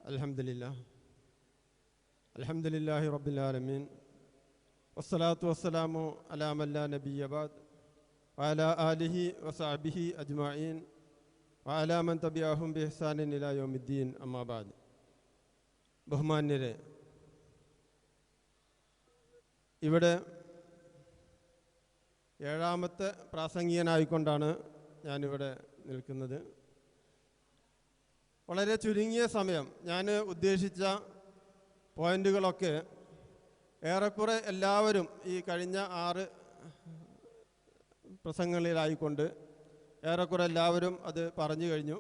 അൽഹംദുലില്ലാഹി റബ്ബിൽ ആലമീൻ വസ്സലാത്തു വസ്സലാമു അലാ മൻ ലാ നബിയ്യ ബഅദ് വഅലാ ആലിഹി വസഹ്ബിഹി അജ്മഈൻ വഅലാ മൻ തബിഅഹും ബിഇഹ്സാനിൻ ഇലാ യൗമിദ്ദീൻ അമ്മാ ബഅദ്. ബഹുമാന്യരെ, ഇവിടെ ഏഴാമത്തെ പ്രാസംഗികനായിക്കൊണ്ടാണ് ഞാനിവിടെ നിൽക്കുന്നത്. വളരെ ചുരുങ്ങിയ സമയം ഞാൻ ഉദ്ദേശിച്ച പോയിന്റുകളൊക്കെ ഏറെക്കുറെ എല്ലാവരും ഈ കഴിഞ്ഞ 6 പ്രസംഗങ്ങളിലായിക്കൊണ്ട് ഏറെക്കുറെ എല്ലാവരും അത് പറഞ്ഞു കഴിഞ്ഞു.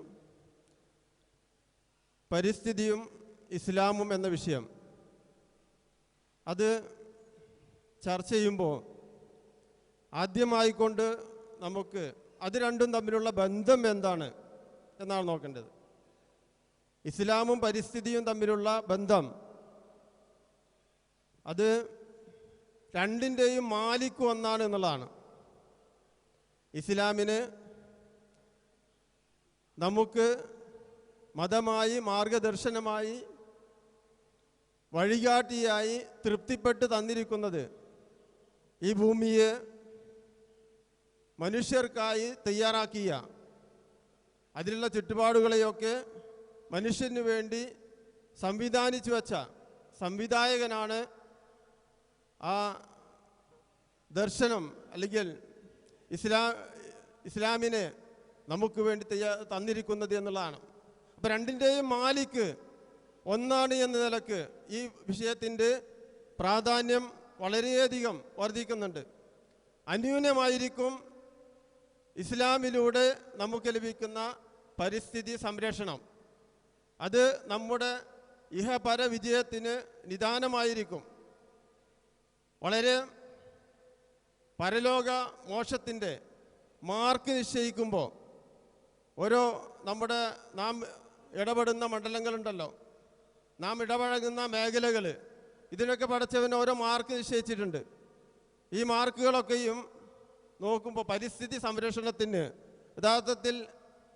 പരിസ്ഥിതിയും ഇസ്ലാമും എന്ന വിഷയം അത് ചർച്ച ചെയ്യുമ്പോൾ ആദ്യമായിക്കൊണ്ട് നമുക്ക് അത് രണ്ടും തമ്മിലുള്ള ബന്ധം എന്താണ് എന്നാണ് നോക്കേണ്ടത്. ഇസ്ലാമും പരിസ്ഥിതിയും തമ്മിലുള്ള ബന്ധം അത് രണ്ടിൻ്റെയും മാലിക് ഒന്നാണ് എന്നുള്ളതാണ്. ഇസ്ലാമിന് നമുക്ക് മതമായി, മാർഗദർശനമായി, വഴികാട്ടിയായി തൃപ്തിപ്പെട്ട് തന്നിരിക്കുന്നത് ഈ ഭൂമിയെ മനുഷ്യർക്കായി തയ്യാറാക്കിയ അതിലുള്ള ചുറ്റുപാടുകളെയൊക്കെ മനുഷ്യന് വേണ്ടി സംവിധാനിച്ചു വച്ച സംവിധായകനാണ് ആ ദർശനം അല്ലെങ്കിൽ ഇസ്ലാമിനെ നമുക്ക് വേണ്ടി തന്നിരിക്കുന്നത് എന്നുള്ളതാണ്. അപ്പം രണ്ടിൻ്റെയും മാലിക്ക് ഒന്നാണ് എന്ന നിലക്ക് ഈ വിഷയത്തിൻ്റെ പ്രാധാന്യം വളരെയധികം വർദ്ധിക്കുന്നുണ്ട്. അന്യൂനമായിരിക്കും ഇസ്ലാമിലൂടെ നമുക്ക് ലഭിക്കുന്ന പരിസ്ഥിതി സംരക്ഷണം. അത് നമ്മുടെ ഇഹപര വിജയത്തിന് നിദാനമായിരിക്കും. വളരെ പരലോക മോക്ഷത്തിൻ്റെ മാർക്ക് നിശ്ചയിക്കുമ്പോൾ ഓരോ നാം ഇടപെടുന്ന മണ്ഡലങ്ങളുണ്ടല്ലോ, നാം ഇടപഴകുന്ന മേഖലകൾ, ഇതിനൊക്കെ പടച്ചവന് ഓരോ മാർക്ക് നിശ്ചയിച്ചിട്ടുണ്ട്. ഈ മാർക്കുകളൊക്കെയും നോക്കുമ്പോൾ പരിസ്ഥിതി സംരക്ഷണത്തിന് യഥാർത്ഥത്തിൽ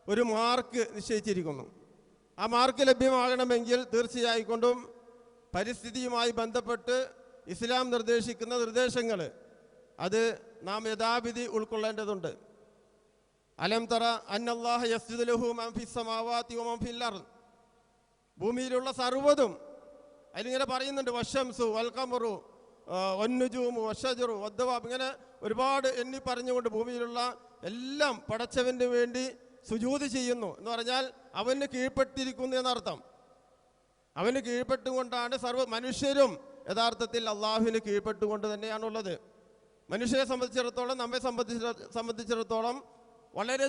ഒരു മാർക്ക് നിശ്ചയിച്ചിരിക്കുന്നു. ആ മാർക്ക് ലഭ്യമാകണമെങ്കിൽ തീർച്ചയായിക്കൊണ്ടും പരിസ്ഥിതിയുമായി ബന്ധപ്പെട്ട് ഇസ്ലാം നിർദ്ദേശിക്കുന്ന നിർദ്ദേശങ്ങൾ അത് നാം യഥാവിധി ഉൾക്കൊള്ളേണ്ടതുണ്ട്. അലം തറ അന്നല്ലാഹ യസ്ജുദു ലഹു മൻ ഫിസ് സമാവാതി വമൻ ഫിൽ അർദ്, ഭൂമിയിലുള്ള സർവ്വതും അതിലിങ്ങനെ പറയുന്നുണ്ട്. വശംസു വൽ ഖമറു വന്നുജൂമു വശജറു വദ്ദവാബ്, ഇങ്ങനെ ഒരുപാട് എണ്ണി പറഞ്ഞുകൊണ്ട് ഭൂമിയിലുള്ള എല്ലാം പടച്ചവന് വേണ്ടി സുജൂദ് ചെയ്യുന്നു എന്ന് പറഞ്ഞാൽ അവന് കീഴ്പ്പെട്ടിരിക്കുന്നു എന്നർത്ഥം. അവന് കീഴ്പ്പെട്ടുകൊണ്ടാണ് മനുഷ്യരും യഥാർത്ഥത്തിൽ അള്ളാഹുവിന് കീഴ്പ്പെട്ടുകൊണ്ട് തന്നെയാണുള്ളത്. മനുഷ്യരെ സംബന്ധിച്ചിടത്തോളം, നമ്മെ സംബന്ധിച്ചിടത്തോളം വളരെ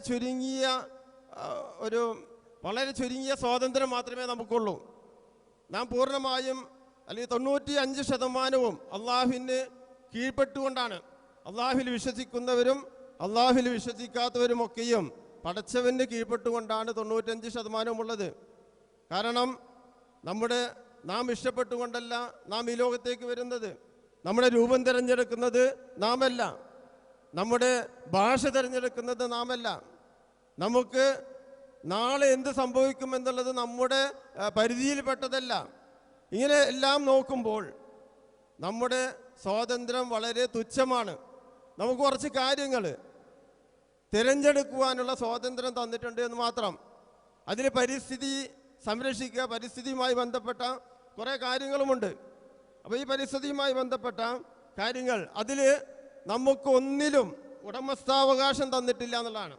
ചുരുങ്ങിയ സ്വാതന്ത്ര്യം മാത്രമേ നമുക്കുള്ളൂ. നാം പൂർണ്ണമായും അല്ലെങ്കിൽ 95% അള്ളാഹുവിന് കീഴ്പ്പെട്ടുകൊണ്ടാണ്. അള്ളാഹുവിൽ വിശ്വസിക്കുന്നവരും അള്ളാഹുവിൽ വിശ്വസിക്കാത്തവരുമൊക്കെയും പടച്ചവന് കീഴ്പ്പെട്ടുകൊണ്ടാണ് 95% ഉള്ളത്. കാരണം നാം ഇഷ്ടപ്പെട്ടുകൊണ്ടല്ല നാം ഈ ലോകത്തേക്ക് വരുന്നത്. നമ്മുടെ രൂപം തിരഞ്ഞെടുക്കുന്നത് നാമല്ല, നമ്മുടെ ഭാഷ തിരഞ്ഞെടുക്കുന്നത് നാമല്ല. നമുക്ക് നാളെ എന്ത് സംഭവിക്കുമെന്നുള്ളത് നമ്മുടെ പരിധിയിൽപ്പെട്ടതല്ല. ഇങ്ങനെ എല്ലാം നോക്കുമ്പോൾ നമ്മുടെ സ്വാതന്ത്ര്യം വളരെ തുച്ഛമാണ്. നമുക്ക് കുറച്ച് കാര്യങ്ങൾ തിരഞ്ഞെടുക്കുവാനുള്ള സ്വാതന്ത്ര്യം തന്നിട്ടുണ്ട് എന്ന് മാത്രം. അതിൽ പരിസ്ഥിതി സംരക്ഷിക്കുക, പരിസ്ഥിതിയുമായി ബന്ധപ്പെട്ട കുറേ കാര്യങ്ങളുമുണ്ട്. അപ്പോൾ ഈ പരിസ്ഥിതിയുമായി ബന്ധപ്പെട്ട കാര്യങ്ങൾ അതിൽ നമുക്കൊന്നിലും ഉടമസ്ഥാവകാശം തന്നിട്ടില്ല എന്നുള്ളതാണ്.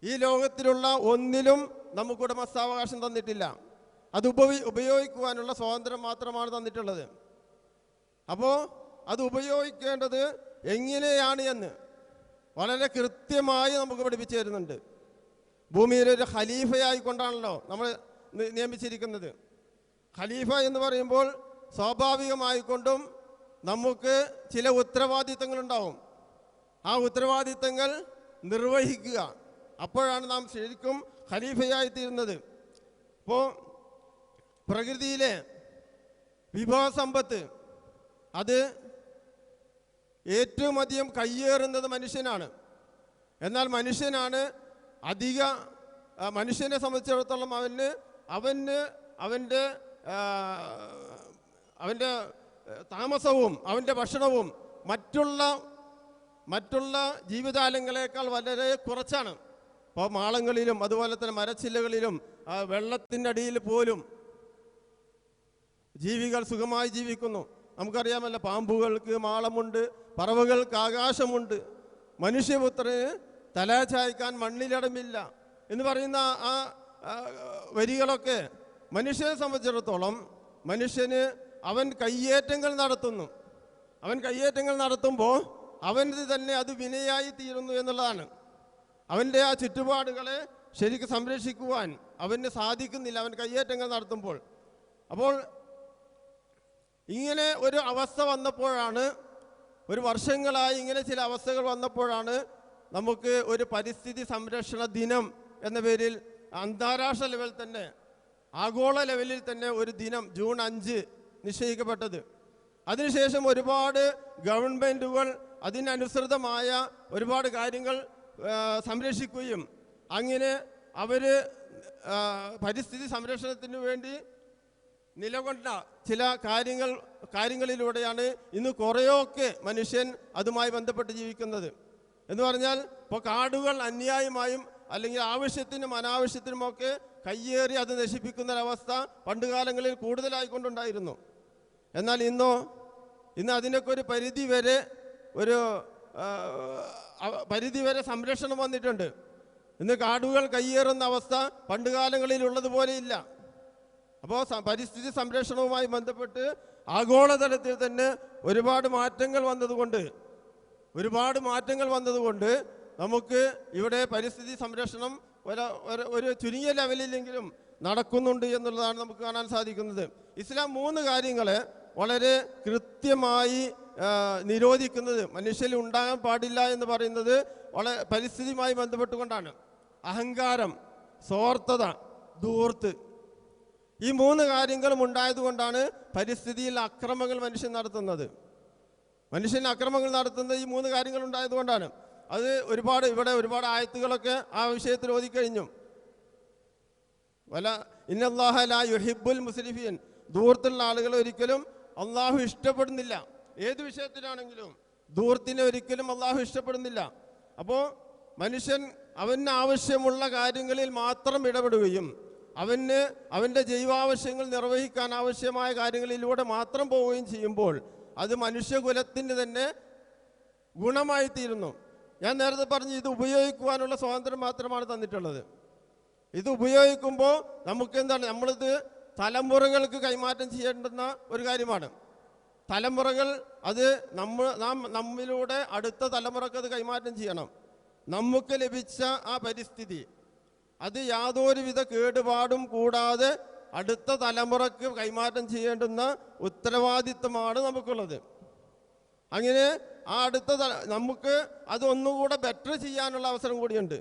ഈ ലോകത്തിലുള്ള ഒന്നിലും നമുക്ക് ഉടമസ്ഥാവകാശം തന്നിട്ടില്ല. അത് ഉപയോഗിക്കുവാനുള്ള സ്വാതന്ത്ര്യം മാത്രമാണ് തന്നിട്ടുള്ളത്. അപ്പോൾ അത് ഉപയോഗിക്കേണ്ടത് എങ്ങനെയാണ് എന്ന് വളരെ കൃത്യമായി നമുക്ക് പഠിപ്പിച്ചു തരുന്നുണ്ട്. ഭൂമിയിലൊരു ഖലീഫയായിക്കൊണ്ടാണല്ലോ നമ്മൾ നിയമിച്ചിരിക്കുന്നത്. ഖലീഫ എന്ന് പറയുമ്പോൾ സ്വാഭാവികമായിക്കൊണ്ടും നമുക്ക് ചില ഉത്തരവാദിത്തങ്ങളുണ്ടാവും. ആ ഉത്തരവാദിത്തങ്ങൾ നിർവഹിക്കുക, അപ്പോഴാണ് നാം ശരിക്കും ഖലീഫയായിത്തീരുന്നത്. ഇപ്പോൾ പ്രകൃതിയിലെ വിഭവസമ്പത്ത് അത് ഏറ്റവും അധികം കയ്യേറുന്നത് മനുഷ്യനാണ്. എന്നാൽ മനുഷ്യനെ സംബന്ധിച്ചിടത്തോളം അവന് അവൻ്റെ താമസവും അവൻ്റെ ഭക്ഷണവും മറ്റുള്ള ജീവജാലങ്ങളെക്കാൾ വളരെ കുറച്ചാണ്. അപ്പോൾ മാളങ്ങളിലും അതുപോലെ തന്നെ മരച്ചില്ലകളിലും വെള്ളത്തിൻ്റെ അടിയിൽ പോലും ജീവികൾ സുഖമായി ജീവിക്കുന്നു. നമുക്കറിയാമല്ലോ, പാമ്പുകൾക്ക് മാളമുണ്ട്, പറവകൾക്ക് ആകാശമുണ്ട്, മനുഷ്യപുത്രന് തല ചായ്ക്കാൻ മണ്ണിലിടമില്ല എന്ന് പറയുന്ന ആ വരികളൊക്കെ മനുഷ്യനെ സംബന്ധിച്ചിടത്തോളം മനുഷ്യന് അവൻ കയ്യേറ്റങ്ങൾ നടത്തുന്നു. അവൻ കയ്യേറ്റങ്ങൾ നടത്തുമ്പോൾ അവന് തന്നെ അത് വിനയായി തീരുന്നു എന്നുള്ളതാണ്. അവൻ്റെ ആ ചുറ്റുപാടുകളെ ശരിക്കും സംരക്ഷിക്കുവാൻ അവന് സാധിക്കുന്നില്ല, അവൻ കയ്യേറ്റങ്ങൾ നടത്തുമ്പോൾ. അപ്പോൾ ഇങ്ങനെ ഒരു അവസ്ഥ വന്നപ്പോഴാണ്, ഒരു വർഷങ്ങളായി ഇങ്ങനെ ചില അവസ്ഥകൾ വന്നപ്പോഴാണ് നമുക്ക് ഒരു പരിസ്ഥിതി സംരക്ഷണ ദിനം എന്ന പേരിൽ അന്താരാഷ്ട്ര ലെവലിൽ തന്നെ, ആഗോള ലെവലിൽ തന്നെ ഒരു ദിനം ജൂൺ 5 നിശ്ചയിക്കപ്പെട്ടത്. അതിനുശേഷം ഒരുപാട് ഗവൺമെൻറ്റുകൾ അതിനനുസൃതമായ ഒരുപാട് കാര്യങ്ങൾ സംരക്ഷിക്കുകയും അങ്ങനെ അവർ പരിസ്ഥിതി സംരക്ഷണത്തിന് വേണ്ടി നിലകൊണ്ട ചില കാര്യങ്ങളിലൂടെയാണ് ഇന്ന് കുറേയൊക്കെ മനുഷ്യൻ അതുമായി ബന്ധപ്പെട്ട് ജീവിക്കുന്നത്. എന്ന് പറഞ്ഞാൽ ഇപ്പോൾ കാടുകൾ അന്യായമായും അല്ലെങ്കിൽ ആവശ്യത്തിനും അനാവശ്യത്തിനുമൊക്കെ കയ്യേറി അത് നശിപ്പിക്കുന്നൊരവസ്ഥ പണ്ടുകാലങ്ങളിൽ കൂടുതലായിക്കൊണ്ടുണ്ടായിരുന്നു. എന്നാൽ ഇന്ന് അതിനൊക്കെ ഒരു പരിധി വരെ സംരക്ഷണം വന്നിട്ടുണ്ട്. ഇന്ന് കാടുകൾ കയ്യേറുന്ന അവസ്ഥ പണ്ടുകാലങ്ങളിൽ ഉള്ളതുപോലെ ഇല്ല. അപ്പോൾ പരിസ്ഥിതി സംരക്ഷണവുമായി ബന്ധപ്പെട്ട് ആഗോളതലത്തിൽ തന്നെ ഒരുപാട് മാറ്റങ്ങൾ വന്നതുകൊണ്ട് നമുക്ക് ഇവിടെ പരിസ്ഥിതി സംരക്ഷണം ഒരു ചുരുങ്ങിയ ലെവലിലെങ്കിലും നടക്കുന്നുണ്ട് എന്നുള്ളതാണ് നമുക്ക് കാണാൻ സാധിക്കുന്നത്. ഇസ്ലാം 3 കാര്യങ്ങളെ വളരെ കൃത്യമായി നിരോധിക്കുന്നത്, മനുഷ്യരിൽ ഉണ്ടാകാൻ പാടില്ല എന്ന് പറയുന്നത് വളരെ പരിസ്ഥിതിയുമായി ബന്ധപ്പെട്ടുകൊണ്ടാണ്. അഹങ്കാരം, സ്വാർത്ഥത, ധൂർത്ത്, ഈ 3 കാര്യങ്ങളും ഉണ്ടായതുകൊണ്ടാണ് പരിസ്ഥിതിയിൽ അക്രമങ്ങൾ മനുഷ്യൻ നടത്തുന്നത് ഈ 3 കാര്യങ്ങൾ ഉണ്ടായതുകൊണ്ടാണ്. അത് ഇവിടെ ഒരുപാട് ആയത്തുകളൊക്കെ ആ വിഷയത്തിൽ ഓതിക്കഴിഞ്ഞു. ഇന്നല്ലാഹ ലാ യുഹിബ്ബുൽ മുസ്രിഫീൻ, ധൂർത്തുള്ള ആളുകളെ ഒരിക്കലും അള്ളാഹു ഇഷ്ടപ്പെടുന്നില്ല. ഏത് വിഷയത്തിലാണെങ്കിലും ധൂർത്തിനെ ഒരിക്കലും അള്ളാഹു ഇഷ്ടപ്പെടുന്നില്ല. അപ്പോൾ മനുഷ്യൻ അവന് ആവശ്യമുള്ള കാര്യങ്ങളിൽ മാത്രം ഇടപെടുകയും അവൻ്റെ ജൈവാവശ്യങ്ങൾ നിർവഹിക്കാൻ ആവശ്യമായ കാര്യങ്ങളിലൂടെ മാത്രം പോവുകയും ചെയ്യുമ്പോൾ അത് മനുഷ്യകുലത്തിന് തന്നെ ഗുണമായി തീരുന്നു. ഞാൻ നേരത്തെ പറഞ്ഞു, ഇത് ഉപയോഗിക്കുവാനുള്ള സ്വാതന്ത്ര്യം മാത്രമാണ് തന്നിട്ടുള്ളത്. ഇത് ഉപയോഗിക്കുമ്പോൾ നമ്മളിത് തലമുറകൾക്ക് കൈമാറ്റം ചെയ്യേണ്ടുന്ന ഒരു കാര്യമാണ്. തലമുറകൾ അത് നമ്മിലൂടെ അടുത്ത തലമുറക്ക് അത് കൈമാറ്റം ചെയ്യണം. നമുക്ക് ലഭിച്ച ആ പരിസ്ഥിതി അത് യാതൊരുവിധ കേടുപാടും കൂടാതെ അടുത്ത തലമുറക്ക് കൈമാറ്റം ചെയ്യേണ്ടുന്ന ഉത്തരവാദിത്വമാണ് നമുക്കുള്ളത്. അങ്ങനെ ആ നമുക്ക് അത് ഒന്നുകൂടെ ബെറ്റർ ചെയ്യാനുള്ള അവസരം കൂടിയുണ്ട്.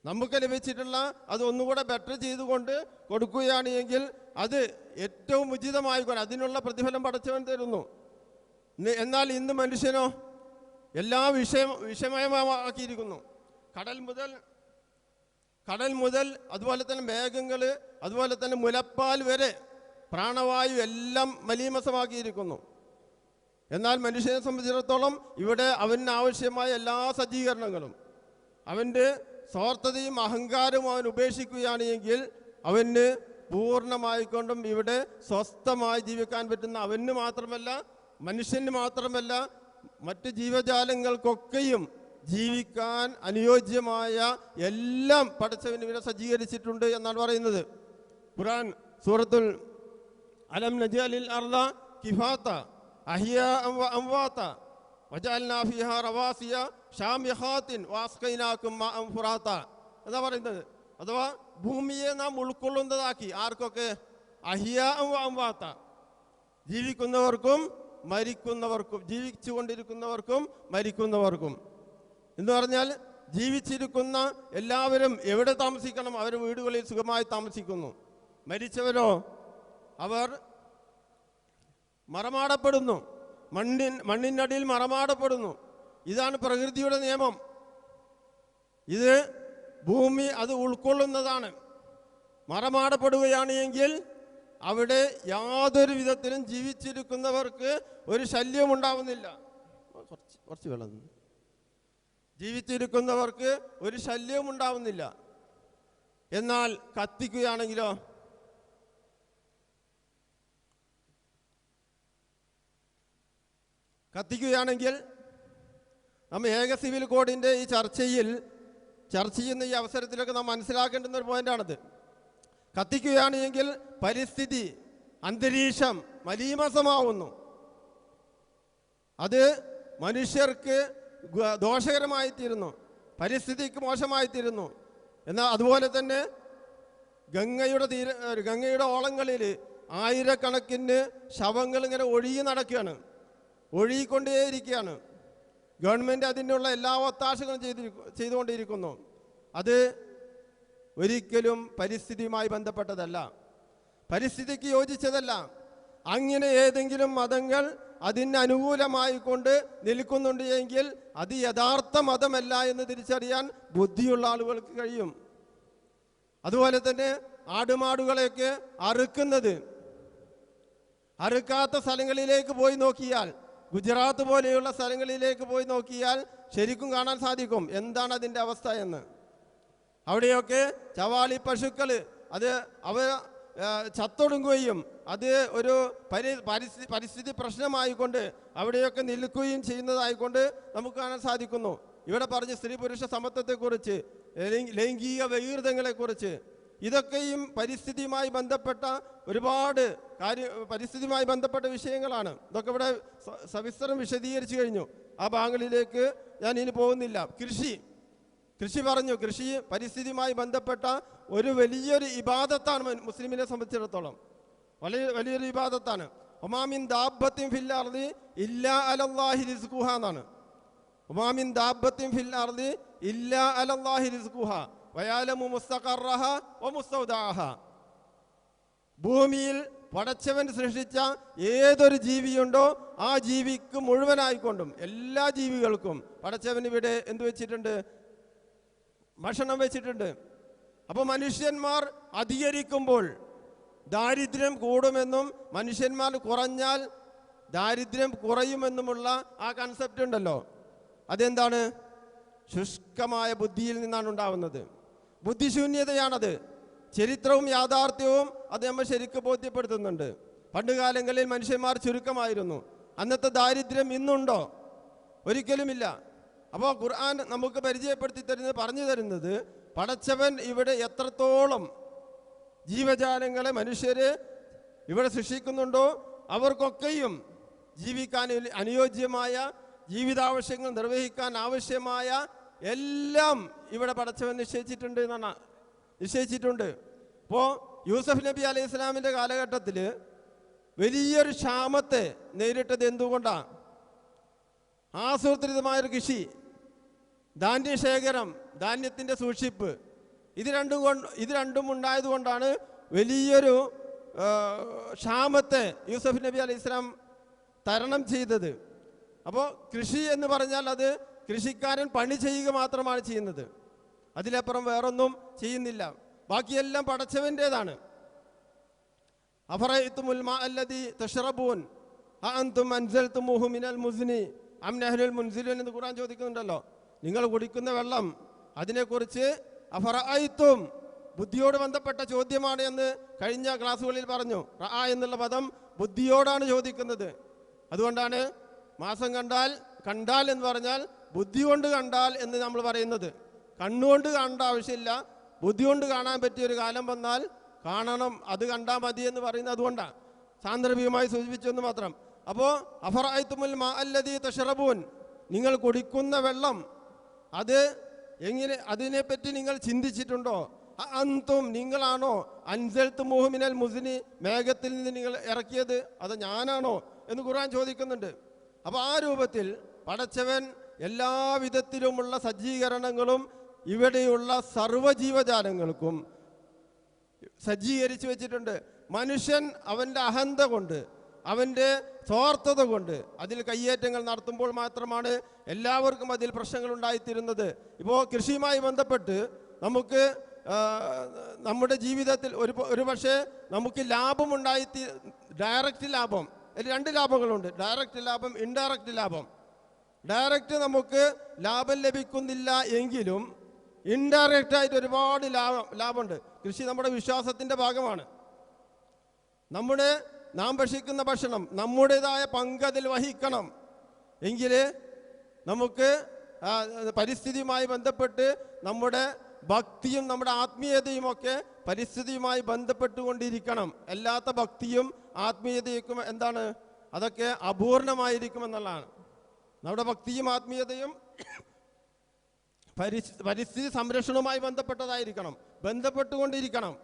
നമുക്ക് ലഭിച്ചിട്ടുള്ള അത് ഒന്നുകൂടെ ബെറ്റർ ചെയ്തുകൊണ്ട് കൊടുക്കുകയാണ് എങ്കിൽ അത് ഏറ്റവും ഉചിതമായിക്കൊണ്ട് അതിനുള്ള പ്രതിഫലം പടച്ചവൻ തരുന്നു. എന്നാൽ ഇന്ന് മനുഷ്യനോ എല്ലാ വിഷമയമാക്കിയിരിക്കുന്നു. കടൽ മുതൽ അതുപോലെ തന്നെ മേഘങ്ങൾ, അതുപോലെ തന്നെ മുലപ്പാൽ വരെ, പ്രാണവായു എല്ലാം മലീമസമാക്കിയിരിക്കുന്നു. എന്നാൽ മനുഷ്യനെ സംബന്ധിച്ചിടത്തോളം ഇവിടെ അവന് ആവശ്യമായ എല്ലാ സജ്ജീകരണങ്ങളും, അവൻ്റെ സ്വാർത്ഥതയും അഹങ്കാരവും അവൻ ഉപേക്ഷിക്കുകയാണ് എങ്കിൽ അവന് പൂർണ്ണമായിക്കൊണ്ടും ഇവിടെ സ്വസ്ഥമായി ജീവിക്കാൻ പറ്റുന്ന, അവന് മാത്രമല്ല മനുഷ്യന് മാത്രമല്ല മറ്റ് ജീവജാലങ്ങൾക്കൊക്കെയും ജീവിക്കാൻ അനുയോജ്യമായ എല്ലാം പടച്ചവൻ ഇവിടെ സജ്ജീകരിച്ചിട്ടുണ്ട് എന്നാണ് പറയുന്നത്. ഖുർആൻ സൂറത്തുൽ അലം നജഅലിൽ അർള കിഫാത അഹ്യാഅ വ അംവാത വജഅൽനാ ഫീഹാ റവാസിയ ശാമിഖാത്തിൻ വഅസ്ഖൈനാകും മാഅൻ ഫുറാത എന്നാ പറയുന്നത്. അഥവാ ഭൂമിയെ നാം ഉൾക്കൊള്ളുന്നതാക്കി. ആർക്കൊക്കെ? അഹ്യാഅ വ അംവാത, ജീവിക്കുന്നവർക്കും മരിക്കുന്നവർക്കും, ജീവിച്ചുകൊണ്ടിരിക്കുന്നവർക്കും മരിക്കുന്നവർക്കും എന്ന് പറഞ്ഞാൽ ജീവിച്ചിരിക്കുന്ന എല്ലാവരും എവിടെ താമസിക്കണം? അവർ വീടുകളിൽ സുഖമായി താമസിക്കുന്നു. മരിച്ചവരോ അവർ മറമാടപ്പെടുന്നു, മണ്ണിനടിയിൽ മറമാടപ്പെടുന്നു. ഇതാണ് പ്രകൃതിയുടെ നിയമം. ഇത് ഭൂമി അത് ഉൾക്കൊള്ളുന്നതാണ്. മറമാടപ്പെടുകയാണ് എങ്കിൽ അവിടെ യാതൊരു വിധത്തിലും ജീവിച്ചിരിക്കുന്നവർക്ക് ഒരു ശല്യം ഉണ്ടാവുന്നില്ല. കുറച്ച് വെള്ളം. ജീവിച്ചിരിക്കുന്നവർക്ക് ഒരു ശല്യവും ഉണ്ടാവുന്നില്ല. എന്നാൽ കത്തിക്കുകയാണെങ്കിലോ, നമ്മൾ ഏക സിവിൽ കോഡിൻ്റെ ഈ ചർച്ച ചെയ്യുന്ന ഈ അവസരത്തിലൊക്കെ നാം മനസ്സിലാക്കേണ്ടുന്ന ഒരു പോയിന്റാണത്. കത്തിക്കുകയാണെങ്കിൽ പരിസ്ഥിതി, അന്തരീക്ഷം മലീമസമാവുന്നു. അത് മനുഷ്യർക്ക് ദോഷകരമായിത്തീരുന്നു, പരിസ്ഥിതിക്ക് മോശമായിത്തീരുന്നു. എന്നാൽ അതുപോലെ തന്നെ ഗംഗയുടെ ഓളങ്ങളിൽ ആയിരക്കണക്കിന് ശവങ്ങൾ ഇങ്ങനെ ഒഴുകിക്കൊണ്ടേയിരിക്കുകയാണ്. ഗവൺമെൻറ് അതിനുള്ള എല്ലാ ഒത്താശകളും ചെയ്തുകൊണ്ടിരിക്കുന്നു. അത് ഒരിക്കലും പരിസ്ഥിതിയുമായി ബന്ധപ്പെട്ടതല്ല, പരിസ്ഥിതിക്ക് യോജിച്ചതല്ല. അങ്ങനെ ഏതെങ്കിലും മതങ്ങൾ അതിന് അനുകൂലമായി കൊണ്ട് നിൽക്കുന്നുണ്ട് എങ്കിൽ അത് യഥാർത്ഥ മതമല്ല എന്ന് തിരിച്ചറിയാൻ ബുദ്ധിയുള്ള ആളുകൾക്ക് കഴിയും. അതുപോലെ തന്നെ ആടുമാടുകളെയൊക്കെ അറുക്കാത്ത സ്ഥലങ്ങളിലേക്ക് പോയി നോക്കിയാൽ, ഗുജറാത്ത് പോലെയുള്ള സ്ഥലങ്ങളിലേക്ക് പോയി നോക്കിയാൽ ശരിക്കും കാണാൻ സാധിക്കും എന്താണ് അതിൻ്റെ അവസ്ഥ എന്ന്. അവിടെയൊക്കെ ചവാളി പശുക്കൾ അവ ചത്തൊടുങ്ങുകയും അത് ഒരു പരിസ്ഥിതി പ്രശ്നമായിക്കൊണ്ട് അവിടെയൊക്കെ നിൽക്കുകയും ചെയ്യുന്നതായിക്കൊണ്ട് നമുക്ക് കാണാൻ സാധിക്കുന്നു. ഇവിടെ പറഞ്ഞ സ്ത്രീ പുരുഷ സമത്വത്തെക്കുറിച്ച്, ലൈംഗിക വൈകൃതങ്ങളെക്കുറിച്ച്, ഇതൊക്കെയും പരിസ്ഥിതിയുമായി ബന്ധപ്പെട്ട ഒരുപാട് പരിസ്ഥിതിയുമായി ബന്ധപ്പെട്ട വിഷയങ്ങളാണ്. ഇതൊക്കെ ഇവിടെ സവിസ്തരം വിശദീകരിച്ചു കഴിഞ്ഞു. ആ ഭാഗങ്ങളിലേക്ക് ഞാൻ ഇനി പോകുന്നില്ല. കൃഷി പറഞ്ഞു. കൃഷി പരിസ്ഥിതിയുമായി ബന്ധപ്പെട്ട ഒരു വലിയൊരു ഇബാദത്താണ് മുസ്ലിമിനെ സംബന്ധിച്ചിടത്തോളം, വലിയൊരു ഇബാദത്താണ്. ഒമാമിൻ ദാബത്തിൻ ഫിൽ അർളി ഇല്ലാ അലല്ലാഹി റിസ്ഖുഹ എന്നാണ്. ഒമാമിൻ ദാബത്തിൻ ഫിൽ അർളി ഇല്ലാ അലല്ലാഹി റിസ്ഖുഹ വയഅലമു മുസ്തഖറഹ വമുസ്തൗദഅഹ. ഭൂമിയിൽ പടച്ചവൻ സൃഷ്ടിച്ച ഏതൊരു ജീവിയുണ്ടോ ആ ജീവിക്ക് മുഴുവനായിക്കൊണ്ടും എല്ലാ ജീവികൾക്കും പടച്ചവൻ ഇവിടെ എന്ത് വെച്ചിട്ടുണ്ട്? ഭക്ഷണം വെച്ചിട്ടുണ്ട്. അപ്പോൾ മനുഷ്യന്മാർ അധികരിക്കുമ്പോൾ ദാരിദ്ര്യം കൂടുമെന്നും മനുഷ്യന്മാർ കുറഞ്ഞാൽ ദാരിദ്ര്യം കുറയുമെന്നുമുള്ള ആ കൺസെപ്റ്റ് ഉണ്ടല്ലോ, അതെന്താണ്? ശുഷ്കമായ ബുദ്ധിയിൽ നിന്നാണ് ഉണ്ടാവുന്നത്. ബുദ്ധിശൂന്യതയാണത്. ചരിത്രവും യാഥാർത്ഥ്യവും അത് നമ്മൾ ശരിക്കും ബോധ്യപ്പെടുത്തുന്നുണ്ട്. പണ്ടുകാലങ്ങളിൽ മനുഷ്യന്മാർ ചുരുക്കമായിരുന്നു. അന്നത്തെ ദാരിദ്ര്യം ഇന്നുണ്ടോ? ഒരിക്കലുമില്ല. അപ്പോൾ ഖുർആൻ നമുക്ക് പറഞ്ഞു തരുന്നത് പടച്ചവൻ ഇവിടെ എത്രത്തോളം ജീവജാലങ്ങളെ മനുഷ്യരെ ഇവിടെ സൃഷ്ടിക്കുന്നുണ്ടോ അവർക്കൊക്കെയും ജീവിക്കാൻ അനുയോജ്യമായ ജീവിതാവശ്യങ്ങൾ നിർവഹിക്കാൻ ആവശ്യമായ എല്ലാം ഇവിടെ പടച്ചവൻ നിശ്ചയിച്ചിട്ടുണ്ട്. ഇപ്പോൾ യൂസഫ് നബി അലൈഹി ഇസ്ലാമിൻ്റെ കാലഘട്ടത്തിൽ വലിയൊരു ക്ഷാമത്തെ നേരിട്ടത് എന്തുകൊണ്ടാണ്? ആസൂത്രിതമായൊരു കൃഷി, ധാന്യശേഖരം, ധാന്യത്തിൻ്റെ സൂക്ഷിപ്പ്, ഇത് രണ്ടും ഉണ്ടായതുകൊണ്ടാണ് വലിയൊരു ക്ഷാമത്തെ യൂസഫ് നബി അലൈഹി ഇസ്ലാം തരണം ചെയ്തത്. അപ്പോൾ കൃഷി എന്ന് പറഞ്ഞാൽ അത് കൃഷിക്കാരൻ പണി ചെയ്യുക മാത്രമാണ് ചെയ്യുന്നത്, അതിലപ്പുറം വേറൊന്നും ചെയ്യുന്നില്ല. ബാക്കിയെല്ലാം പടച്ചവൻ്റേതാണ്. അഫറഅയ്തുമുൽ മാഅ അല്ലദീ തശ്റബൂൻ അഅൻതും അൻസൽതുമൂഹു മിനൽ മുസ്നി അം നഹ്നുൽ മുൻസിലൂൻ എന്ന് ഖുർആൻ ചോദിക്കുന്നുണ്ടല്ലോ. നിങ്ങൾ കുടിക്കുന്ന വെള്ളം, അതിനെക്കുറിച്ച് അഫറഅയ്തും ബുദ്ധിയോട് ബന്ധപ്പെട്ട ചോദ്യമാണ് എന്ന് കഴിഞ്ഞ ക്ലാസ്സുകളിൽ പറഞ്ഞു. റഅ എന്നുള്ള പദം ബുദ്ധിയോടാണ് ചോദിക്കുന്നത്. അതുകൊണ്ടാണ് മാസം കണ്ടാൽ എന്ന് പറഞ്ഞാൽ ബുദ്ധി കൊണ്ട് കണ്ടാൽ എന്ന് നമ്മൾ പറയുന്നത്. കണ്ണുകൊണ്ട് കാണേണ്ട ആവശ്യമില്ല, ബുദ്ധി കൊണ്ട് കാണാൻ പറ്റിയൊരു കാലം വന്നാൽ കാണണം, അത് കണ്ടാൽ മതി എന്ന് പറയുന്നത് അതുകൊണ്ടാണ്. സാന്ദർഭികമായി സൂചിപ്പിച്ചെന്ന് മാത്രം. അപ്പോൾ അഫറഅയ്തുമുൽ മാഅ അല്ലദീ തശ്റബൂൻ, നിങ്ങൾ കുടിക്കുന്ന വെള്ളം അത് എങ്ങനെ, അതിനെപ്പറ്റി നിങ്ങൾ ചിന്തിച്ചിട്ടുണ്ടോ? അൻതും, നിങ്ങളാണോ? അൻസൽതുമൂഹു മിനൽ മുസ്നി, മേഘത്തിൽ നിന്ന് നിങ്ങൾ ഇറക്കിയത്, അത് ഞാനാണോ എന്ന് ഖുർആൻ ചോദിക്കുന്നുണ്ട്. അപ്പോൾ ആ രൂപത്തിൽ പടച്ചവൻ എല്ലാ വിധത്തിലുമുള്ള സജ്ജീകരണങ്ങളും ഇവിടെയുള്ള സർവ്വജീവജാലങ്ങൾക്കും സജ്ജീകരിച്ചു വെച്ചിട്ടുണ്ട്. മനുഷ്യൻ അവൻ്റെ അഹന്ത കൊണ്ട്, അവൻ്റെ സ്വാർത്ഥത കൊണ്ട് അതിൽ കയ്യേറ്റങ്ങൾ നടത്തുമ്പോൾ മാത്രമാണ് എല്ലാവർക്കും അതിൽ പ്രശ്നങ്ങൾ ഉണ്ടായിത്തീരുന്നത്. ഇപ്പോൾ കൃഷിയുമായി ബന്ധപ്പെട്ട് നമുക്ക് നമ്മുടെ ജീവിതത്തിൽ ഒരു പക്ഷേ നമുക്ക് ലാഭമുണ്ടായി, ഡയറക്റ്റ് ലാഭം, രണ്ട് ലാഭങ്ങളുണ്ട്, ഡയറക്റ്റ് ലാഭം, ഇൻഡയറക്റ്റ് ലാഭം. ഡയറക്റ്റ് നമുക്ക് ലാഭം ലഭിക്കുന്നില്ല എങ്കിലും ഇൻഡയറക്റ്റായിട്ട് ഒരുപാട് ലാഭമുണ്ട്. കൃഷി നമ്മുടെ വിശ്വാസത്തിൻ്റെ ഭാഗമാണ്. നാം ഭക്ഷിക്കുന്ന ഭക്ഷണം നമ്മുടേതായ പങ്ക് അതിൽ വഹിക്കണം എങ്കിൽ നമുക്ക് പരിസ്ഥിതിയുമായി ബന്ധപ്പെട്ട് നമ്മുടെ ഭക്തിയും നമ്മുടെ ആത്മീയതയും ഒക്കെ പരിസ്ഥിതിയുമായി ബന്ധപ്പെട്ടുകൊണ്ടിരിക്കണം. അല്ലാത്ത ഭക്തിയും ആത്മീയതയും എന്താണ്? അതൊക്കെ അപൂർണമായിരിക്കുമെന്നുള്ളതാണ്. നമ്മുടെ ഭക്തിയും ആത്മീയതയും പരിസ്ഥിതി സംരക്ഷണവുമായി ബന്ധപ്പെട്ടുകൊണ്ടിരിക്കണം.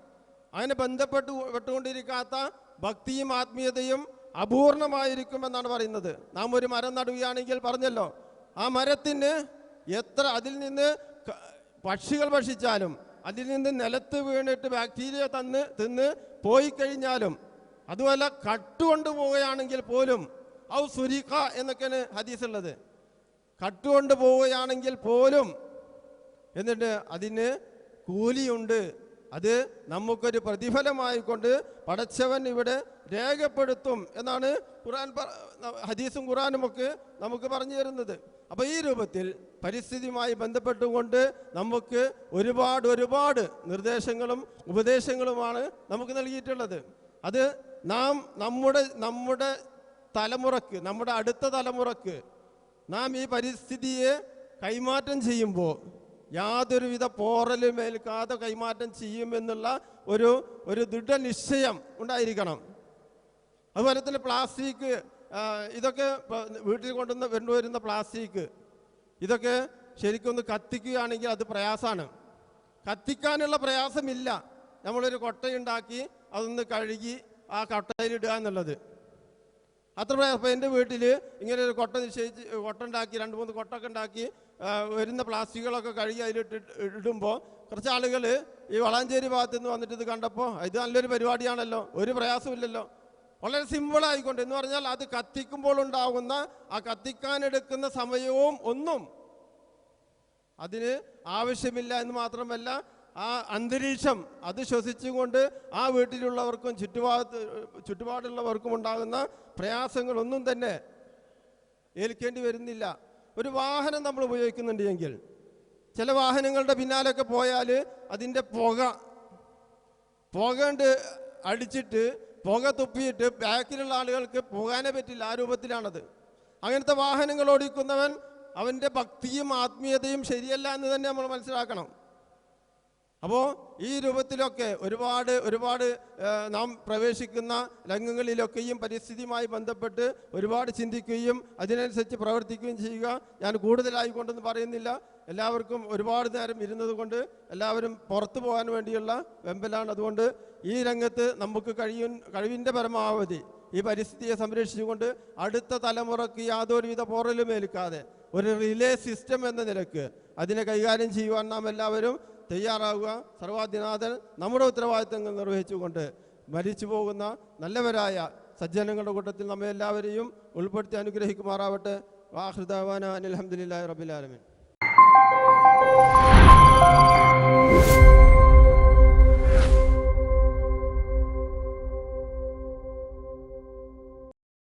അങ്ങനെ ബന്ധപ്പെട്ടുകൊണ്ടിരിക്കാത്ത ഭക്തിയും ആത്മീയതയും അപൂർണമായിരിക്കുമെന്നാണ് പറയുന്നത്. നാം ഒരു മരം നടുകയാണെങ്കിൽ പറഞ്ഞല്ലോ, ആ മരത്തിന് അതിൽ നിന്ന് പക്ഷികൾ ഭക്ഷിച്ചാലും അതിൽ നിന്ന് നിലത്ത് വീണിട്ട് ബാക്ടീരിയ തിന്ന് പോയി കഴിഞ്ഞാലും, അതുപോലെ കട്ടുകൊണ്ട് പോവുകയാണെങ്കിൽ പോലും, ഔ സുരിഖ എന്നൊക്കെയാണ് ഹദീസുള്ളത്, കട്ടുകൊണ്ട് പോവുകയാണെങ്കിൽ പോലും എന്നിട്ട് അതിന് കൂലിയുണ്ട്. അത് നമുക്കൊരു പ്രതിഫലമായിക്കൊണ്ട് പടച്ചവൻ ഇവിടെ രേഖപ്പെടുത്തും എന്നാണ് ഹദീസും ഖുർആനും ഒക്കെ നമുക്ക് പറഞ്ഞു തരുന്നത്. അപ്പോൾ ഈ രൂപത്തിൽ പരിസ്ഥിതിയുമായി ബന്ധപ്പെട്ടുകൊണ്ട് നമുക്ക് ഒരുപാട് നിർദ്ദേശങ്ങളും ഉപദേശങ്ങളുമാണ് നമുക്ക് നൽകിയിട്ടുള്ളത്. അത് നാം നമ്മുടെ തലമുറക്ക്, നമ്മുടെ അടുത്ത തലമുറക്ക് നാം ഈ പരിസ്ഥിതിയെ കൈമാറ്റം ചെയ്യുമ്പോൾ യാതൊരുവിധ പോറലും ഏൽക്കാതെ കൈമാറ്റം ചെയ്യുമെന്നുള്ള ഒരു ദൃഢനിശ്ചയം ഉണ്ടായിരിക്കണം. അതുപോലെ തന്നെ പ്ലാസ്റ്റിക്, ഇതൊക്കെ വീട്ടിൽ കൊണ്ടുവരുന്ന പ്ലാസ്റ്റിക് ഇതൊക്കെ ശരിക്കൊന്ന് കത്തിക്കുകയാണെങ്കിൽ അത് പ്രയാസമാണ്. കത്തിക്കാനുള്ള പ്രയാസമില്ല. നമ്മളൊരു കൊട്ടയുണ്ടാക്കി അതൊന്ന് കഴുകി ആ കൊട്ടയിലിടുക എന്നുള്ളത് അത്ര പ്രയാസം. അപ്പോൾ എൻ്റെ വീട്ടിൽ ഇങ്ങനെ ഒരു കൊട്ട ഉണ്ടാക്കി 2-3 കൊട്ടൊക്കെ ഉണ്ടാക്കി വരുന്ന പ്ലാസ്റ്റിക്കുകളൊക്കെ കഴുകി ഇടുമ്പോൾ കുറച്ച് ആളുകൾ ഈ വളാഞ്ചേരി ഭാഗത്തു നിന്ന് വന്നിട്ട് ഇത് കണ്ടപ്പോൾ ഇത് നല്ലൊരു പരിപാടിയാണല്ലോ, ഒരു പ്രയാസമില്ലല്ലോ, വളരെ സിമ്പിളായിക്കൊണ്ട്, എന്ന് പറഞ്ഞാൽ അത് കത്തിക്കുമ്പോൾ ഉണ്ടാകുന്ന ആ കത്തിക്കാനെടുക്കുന്ന സമയവും ഒന്നും അതിന് ആവശ്യമില്ല എന്ന് മാത്രമല്ല, ആ അന്തരീക്ഷം അത് ശ്വസിച്ചുകൊണ്ട് ആ വീട്ടിലുള്ളവർക്കും ചുറ്റുപാടുള്ളവർക്കും ഉണ്ടാകുന്ന പ്രയാസങ്ങളൊന്നും തന്നെ ഏൽക്കേണ്ടി വരുന്നില്ല. ഒരു വാഹനം നമ്മൾ ഉപയോഗിക്കുന്നുണ്ട് എങ്കിൽ ചില വാഹനങ്ങളുടെ പിന്നാലൊക്കെ പോയാൽ അതിൻ്റെ പുകണ്ട് അടിച്ചിട്ട് പുക തുപ്പിയിട്ട് ബാക്കിലുള്ള ആളുകൾക്ക് പോകാനേ പറ്റില്ല. ആ രൂപത്തിലാണത്. അങ്ങനത്തെ വാഹനങ്ങൾ ഓടിക്കുന്നവൻ അവൻ്റെ ഭക്തിയും ആത്മീയതയും ശരിയല്ല എന്ന് തന്നെ നമ്മൾ മനസ്സിലാക്കണം. അപ്പോൾ ഈ രൂപത്തിലൊക്കെ ഒരുപാട് നാം പ്രവേശിക്കുന്ന രംഗങ്ങളിലൊക്കെയും പരിസ്ഥിതിയുമായി ബന്ധപ്പെട്ട് ഒരുപാട് ചിന്തിക്കുകയും അതിനനുസരിച്ച് പ്രവർത്തിക്കുകയും ചെയ്യുക. ഞാൻ കൂടുതലായിക്കൊണ്ടൊന്നും പറയുന്നില്ല. എല്ലാവർക്കും ഒരുപാട് നേരം ഇരുന്നത് കൊണ്ട് എല്ലാവരും പുറത്തു പോകാൻ വേണ്ടിയുള്ള വെമ്പലാണ്. അതുകൊണ്ട് ഈ രംഗത്ത് നമുക്ക് കഴിവിൻ്റെ പരമാവധി ഈ പരിസ്ഥിതിയെ സംരക്ഷിച്ചുകൊണ്ട് അടുത്ത തലമുറയ്ക്ക് യാതൊരുവിധ പോറലും ഏൽക്കാതെ ഒരു റിലേ സിസ്റ്റം എന്ന നിലക്ക് അതിനെ കൈകാര്യം ചെയ്യുവാൻ നാം എല്ലാവരും തയ്യാറാവുക. സർവാധിനാഥൻ നമ്മുടെ ഉത്തരവാദിത്തങ്ങൾ നിർവഹിച്ചുകൊണ്ട് മരിച്ചു പോകുന്ന നല്ലവരായ സജ്ജനങ്ങളുടെ കൂട്ടത്തിൽ നമ്മെ എല്ലാവരെയും ഉൾപ്പെടുത്തി അനുഗ്രഹിക്കുമാറാവട്ടെ. വാഹൃദാവാന അൽഹംദുലില്ലാഹി റബ്ബിൽ ആലമീൻ.